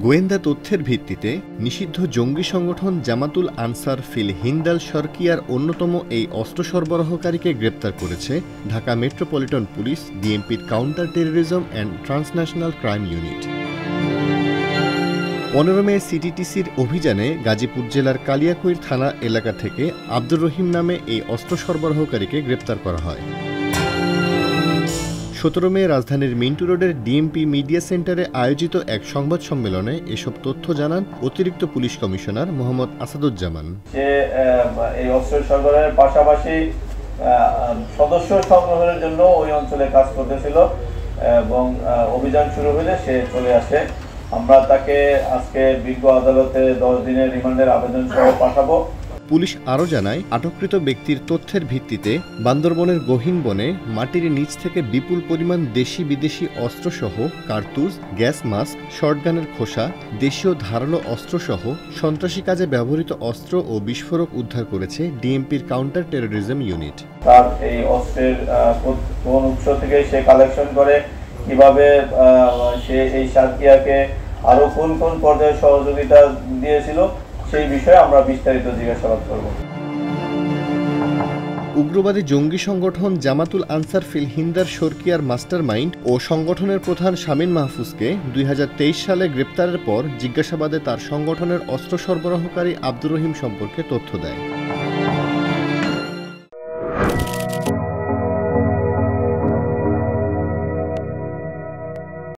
গোয়েন্দা তথ্যের ভিত্তিতে নিষিদ্ধ জঙ্গি সংগঠন জামাতুল আনসার ফিল হিন্দাল শরকিয়ার অন্যতম এই অস্ত্র সরবরাহকারীকে গ্রেপ্তার করেছে ঢাকা মেট্রোপলিটন পুলিশ ডিএমপির counter terrorism and transnational crime unit. 15 May সিটিটিসির অভিযানে গাজীপুর জেলার কালিয়াকৈর থানা এলাকা থেকে আব্দুর রহিম নামে এই অস্ত্র সরবরাহকারীকে গ্রেপ্তার করা হয়। 17 মে রাজধানীর মিন্টু রোডের ডিএমপি মিডিয়া সেন্টারে আয়োজিত এক সংবাদ সম্মেলনে এসব তথ্য জানান অতিরিক্ত পুলিশ কমিশনার মোহাম্মদ আসাদুজ্জামান। এই অস্ত্র সরবরাহের পাশাপাশি সদস্য সংগ্রহের জন্য ওই অঞ্চলে কাজ করতেছিল এবং অভিযান শুরু হলে সে চলে আসে। আমরা তাকে আজকে বিজ্ঞ আদালতে 10 দিনের রিমান্ডের আবেদন সহ পাঠাবো। পুলিশ আরও জানায়, আটককৃত ব্যক্তির তথ্যের ভিত্তিতে বান্দরবনের গহীন বনে মাটির নিচ থেকে বিপুল পরিমাণ দেশি বিদেশি অস্ত্রসহ কার্তুজ, গ্যাস মাস্ক, শর্টগানের খোসা, দেশীয় ধারালো অস্ত্রসহ সন্ত্রাসী কাজে ব্যবহৃত অস্ত্র ও বিস্ফোরক উদ্ধার করেছে ডিএমপির কাউন্টার টেররিজম ইউনিট। তার এই অস্ত্রের কোন উৎস থেকে সে কালেকশন করে, কিভাবে সে এই শরকিয়াকে আরো কোন কোন পর্যায়ে সহযোগিতা দিয়েছিল, সেই বিষয়ে আমরা বিস্তারিত জিজ্ঞাসাবাদ করব। উগ্রবাদী জঙ্গি সংগঠন জামাতুল আনসার ফিল হিন্দার শরকিয়ার মাস্টারমাইন্ড ও সংগঠনের প্রধান শামীম মাহফুজকে 2023 সালে গ্রেপ্তারের পর জিজ্ঞাসাবাদে তার সংগঠনের অস্ত্র সরবরাহকারী আব্দুর রহিম সম্পর্কে তথ্য দেয়।